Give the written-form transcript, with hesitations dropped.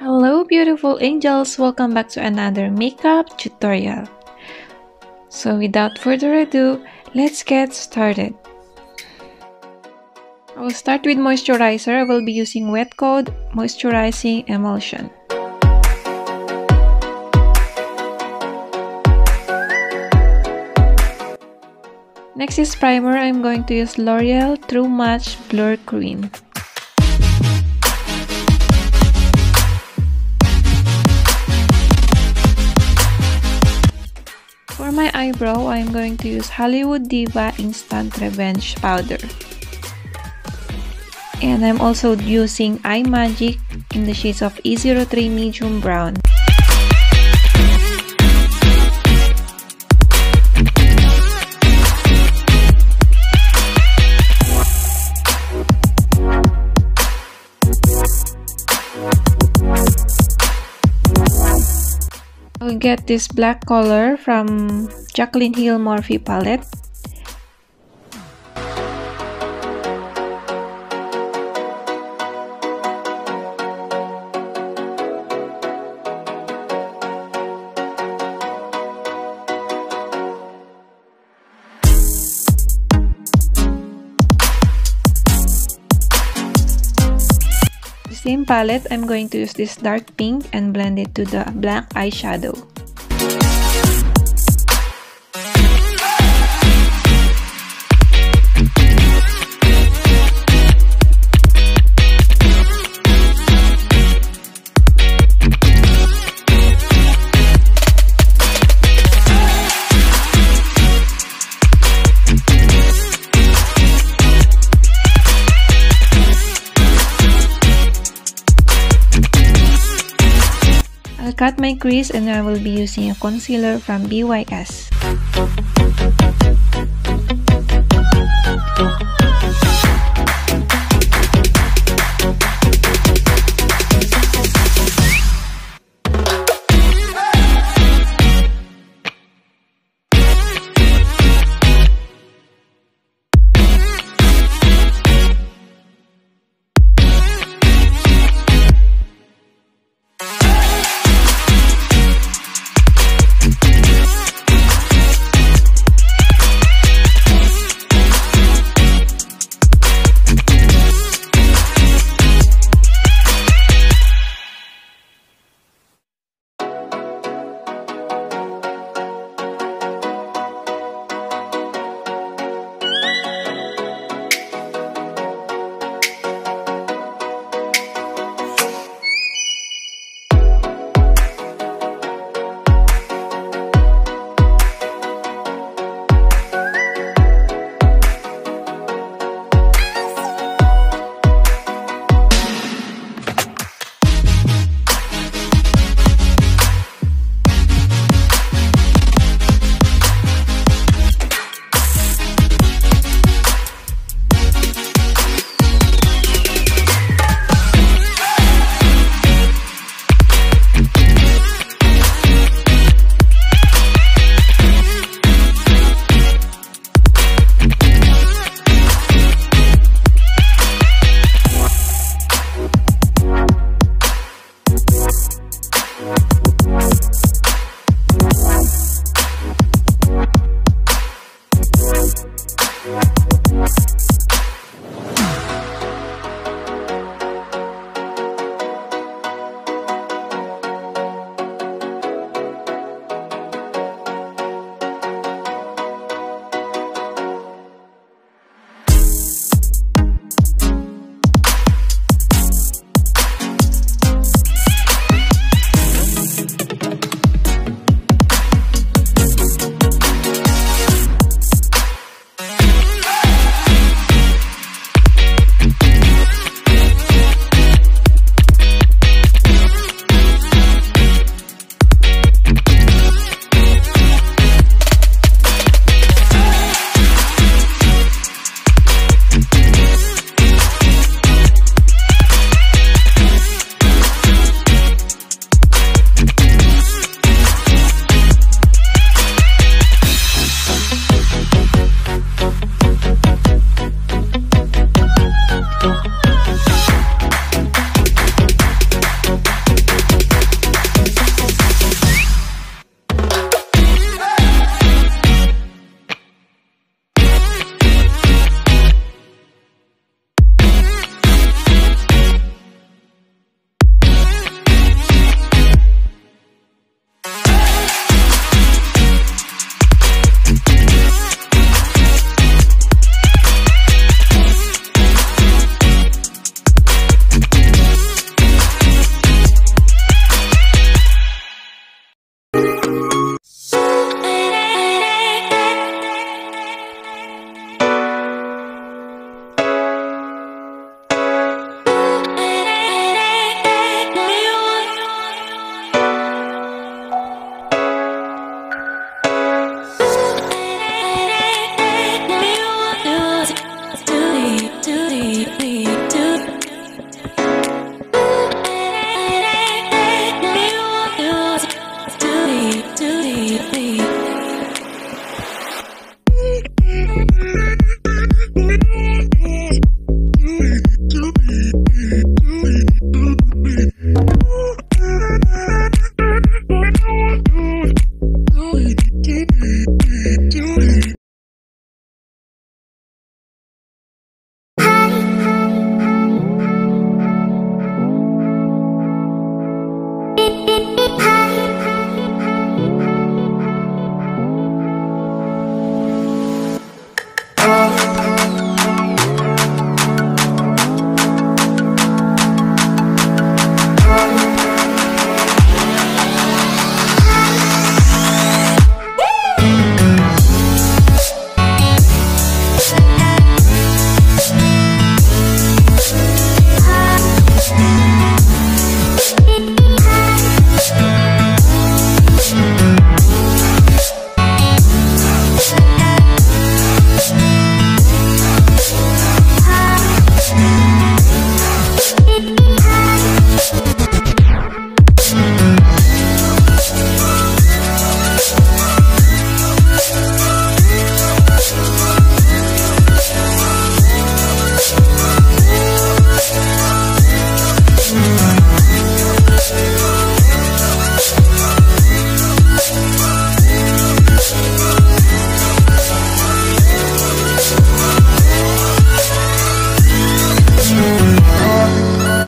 Hello beautiful angels, welcome back to another makeup tutorial. So without further ado, let's get started. I will start with moisturizer. I will be using Wet Coat Moisturizing Emulsion. Next is primer. I'm going to use L'Oreal True Match Blur Cream. For my eyebrow, I'm going to use Hollywood Diva Instant Revenge Powder. And I'm also using Eye Magic in the shades of E03 Medium Brown. I'll get this black color from Jaclyn Hill Morphe palette. Same palette, I'm going to use this dark pink and blend it to the black eyeshadow. I'll cut my crease and I will be using a concealer from BYS. Oh,